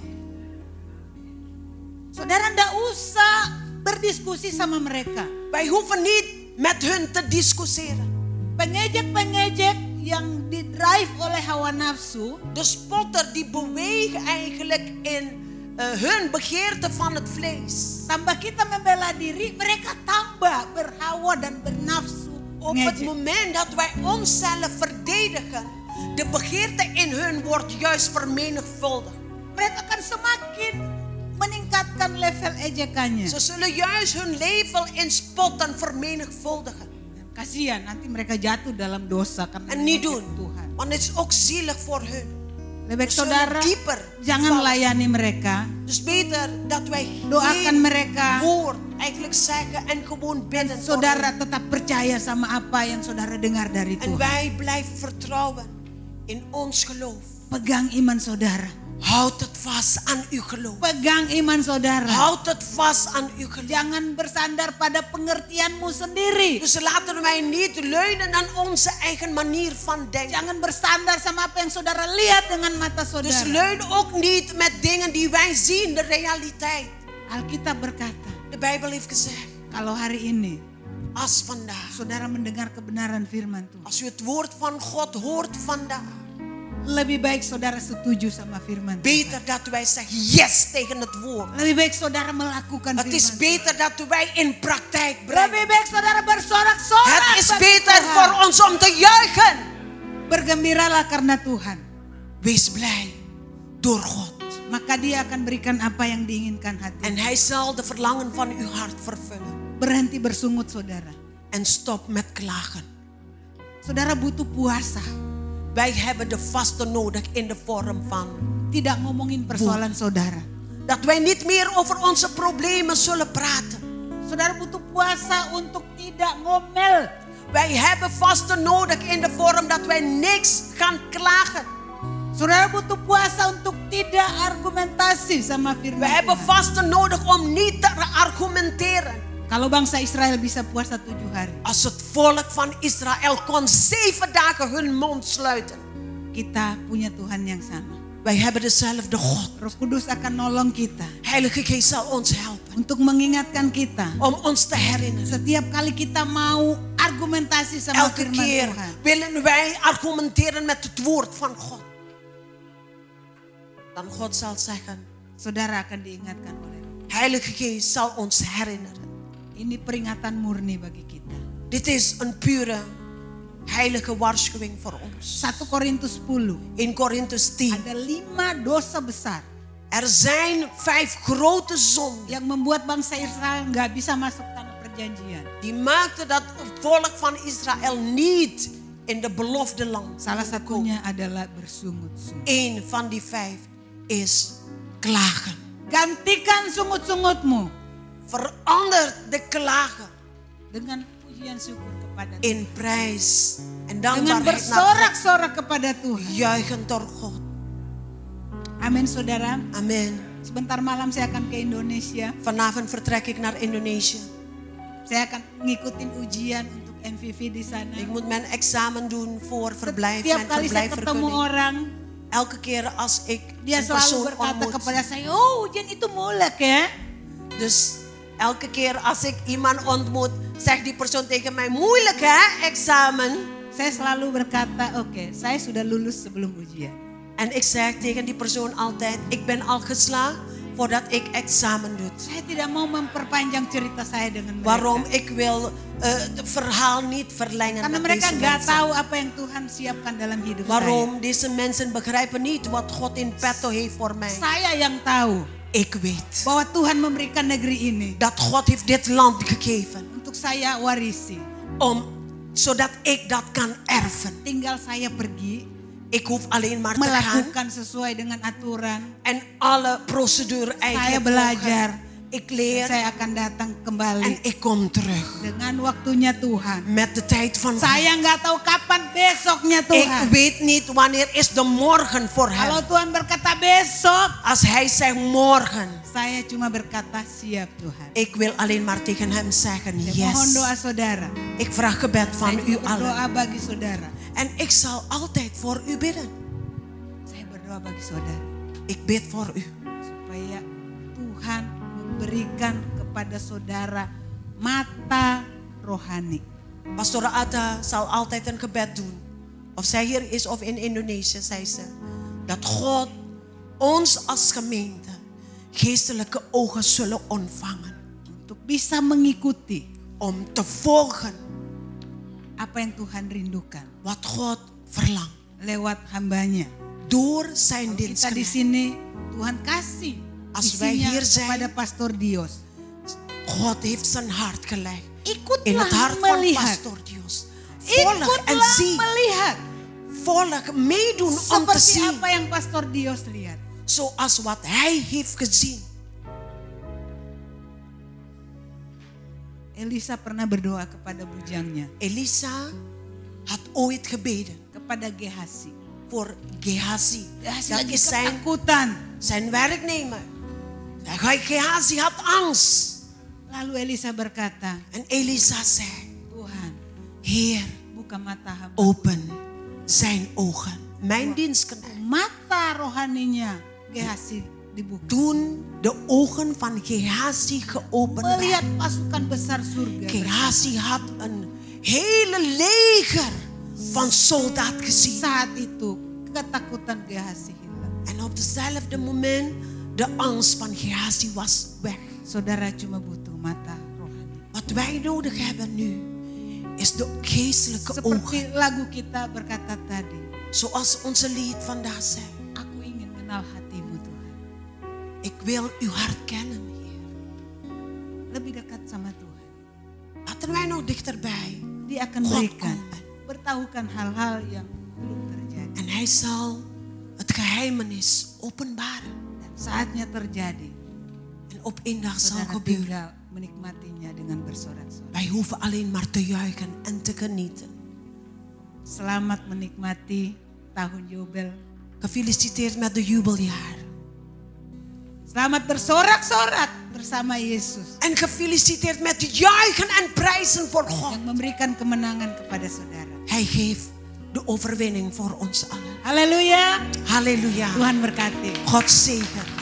Saudara ndak usah berdiskusi sama mereka. Wij hoeven niet met hun te discussiëren. Pengejek-pengejek yang didrive oleh hawa nafsu. De spotter die bewegen eigenlijk in hun begeerte van het vlees. Tambah kita membela diri, mereka tambah berhawa dan bernafsu. Op het moment dat wij onszelf verdedigen, de begeerte in hun wordt juist vermenigvuldigd. Mereka akan semakin meningkatkan level ejekannya. Ze zullen juist hun level in spotten vermenigvuldigen. Kasihan nanti mereka jatuh dalam dosa karena En niet doen, Tuhan. want het is ook zielig voor hun. Lebih baik We zullen saudara dieper jangan vallen. layani mereka. Dus beter dat wij Doakan geen mereka. woord eigenlijk zeggen en gewoon bidden. voor Saudara hen. tetap percaya sama apa yang saudara dengar dari En Tuhan. wij blijven vertrouwen in ons geloof. Pegang iman saudara. Houd het vast aan uw geloof. Pegang iman saudara. Houd het vast aan uw geloof. Jangan bersandar pada pengertianmu sendiri. Dus laten wij niet leunen aan onze eigen manier van denken. Jangan bersandar sama apa yang saudara lihat dengan mata Dus saudara. leun ook niet met dingen die wij zien, de realiteit. Alkitab berkata, De Bijbel heeft gezegd, kalau hari ini als vandaag, saudara mendengar kebenaran firman Tuhan, als u het woord van God hoort vandaag, lebih baik saudara setuju sama firman Tuhan. beter dat wij zeggen yes tegen het woord. Lebih baik saudara melakukan Het is firman beter dat wij in praktijk Tuhan. brengen. Lebih baik saudara bersorak-sorak. Het is bagi beter Tuhan. voor ons om te juichen. Bergembiralah karena Tuhan. Wees blij door God. Maka dia akan berikan apa yang diinginkan hati. En hij zal de verlangen van uw hart vervullen. Berhenti bersungut saudara. En stop met klagen. Saudara butuh puasa. Wij hebben de vasten nodig in de vorm van Tidak ngomongin persoalan saudara. dat wij niet meer over onze problemen zullen praten. Saudara butuh puasa untuk tidak ngomel. Wij hebben vasten nodig in de vorm dat wij niks gaan klagen. Saudara butuh puasa untuk tidak argumentasi sama firman We hebben Tuhan. vasten nodig om niet te argumenteren. Kalau bangsa Israel bisa puasa 7 hari, Als het volk van Israël kon 7 dagen hun mond sluiten. kita punya Tuhan yang sama. Wij hebben dezelfde God. Roh Kudus akan nolong kita Heilige Geest zal ons helpen. untuk mengingatkan kita. Om ons te herinneren. Setiap kali kita mau argumentasi sama Elke firman keer Tuhan, willen wij argumenteren met het woord van God. Dan God zal zeggen. saudara akan diingatkan oleh Roh. Heilige Geest zal ons herinneren. Ini peringatan murni bagi kita. Dit is een pure, heilige waarschuwing voor ons. 1 Korintus 10. In Korintus 10. Ada 5 dosa besar Er zijn 5 grote zonden. yang membuat bangsa Israel nggak bisa masuk tanah perjanjian. Die maakten dat het volk van Israël niet in de beloofde land. Salah satunya adalah bersungut-sungut. Eén van die 5 is klagen. Gantikan sungut-sungutmu Verander de klagen dengan pujian syukur kepada Tuhan. in prijs. En Dengan dankbaarheid naar bersorak-sorak kepada God. Tuhan. Juichen door God. Amin saudara. Amen. Sebentar malam saya akan ke Indonesia. Vanavond vertrek ik naar Indonesië. Saya akan ngikutin ujian untuk MVV di sana. Ik moet mijn examen doen voor verblijf, Setiap mijn kali saya ketemu verblijfvergunning. orang, Elke keer als ik dia een selalu persoon berkata ontmoet. kepada saya, oh ujian itu moeilijk ya. Dus elke keer als ik iemand ontmoet, zegt die persoon tegen mij, moeilijk hè, examen. Saya selalu berkata, oke, saya sudah lulus sebelum ujian. En ik zeg tegen die persoon altijd, ik ben al geslaagd voordat ik examen doe. Saya tidak mau memperpanjang cerita saya dengan mereka. Waarom? Ik wil het verhaal niet verlengen Karena met mereka deze nggak mensen. tahu apa yang Tuhan siapkan dalam hidup Waarom? Deze mensen begrijpen niet wat God in petto heeft voor mij. saya. Saya yang tahu Ik weet bahwa Tuhan memberikan negeri ini dat God heeft dit land gegeven untuk saya warisi. zodat ik dat kan erven. Tinggal saya pergi Ik hoef alleen maar te gaan melakukan sesuai dengan aturan. en alle procedure Saya eigenlijk belajar. volgen. Ik leer Saya akan datang en kembali ik kom terug dengan waktunya Tuhan. met de tijd van God. Saya nggak tahu kapan besoknya Ik Tuhan. weet niet wanneer is de morgen voor Kalau hem. Tuhan berkata besok, Als hij zegt morgen, saya cuma berkata siap Tuhan. ik wil alleen maar tegen hem zeggen Saya mohon yes. doa saudara. Ik vraag gebed Saya van u juga allen. berdoa bagi saudara. En ik zal altijd voor u bidden. Saya berdoa bagi saudara Ik bid voor u. supaya Tuhan memberikan kepada saudara mata rohani. Pastor Atta zal altijd een gebed doen. Of zij hier is of in Indonesië, zei ze. Dat God ons als gemeente geestelijke ogen zullen ontvangen. Untuk bisa mengikuti Om te volgen apa yang Tuhan rindukan wat God verlangt. lewat hambanya. Door zijn Kita di dienstknecht. sini Tuhan kasih Als wij isinya hier zijn, kepada Pastor Dios. God heeft zijn hart gelegd. In Ikutlah het hart van melihat. Pastor Dios. Volg en Ikutlah zie. melihat. Volg, meedoen om te Seperti zien. apa yang Pastor Dios lihat. Zoals wat hij heeft gezien. Elisa pernah berdoa kepada bujangnya, Elisa had ooit gebeden kepada Gehasi. voor Gehazi. Gehasi Dat lagi is ketakutan. zijn werknemer. Gehazi had angst. Lalu Elisa berkata, En Elisa zei, Tuhan, Heer, buka mata hamba. open zijn ogen. Mijn dienstknecht. Mata rohaninya Gehasi dibuka. Toen de ogen van Gehazi geopend Melihat werden. pasukan besar surga. Gehazi had een hele leger van soldaat gezien. Saat itu ketakutan Gehasi hilang. En op dezelfde moment, de angst van Gehazi was weg. Saudara cuma butuh mata rohani. Wat wij nodig hebben nu, is de geestelijke ogen. Seperti lagu kita berkata tadi, Zoals onze lied vandaag zei. aku ingin kenal hatimu Tuhan. Ik wil uw hart kennen, Heer. Lebih dekat sama Tuhan. Laten wij nog dichterbij. Dia akan God berikan, komen. bertahukan hal-hal yang belum terjadi. En hij zal het geheimenis openbaren. Dan saatnya terjadi, En op één dag zal saudara gebeuren. tinggal menikmatinya dengan bersorak-sorak. Wij hoeven alleen maar te juichen en te genieten. Selamat menikmati tahun Yobel Gefeliciteerd met de jubeljaar. Selamat bersorak-sorak bersama Yesus. En gefeliciteerd met juichen en prijzen voor God. Yang memberikan kemenangan kepada saudara. Hij geeft de overwinning voor ons allen. Haleluya. Halleluja. Tuhan berkati. God zegen.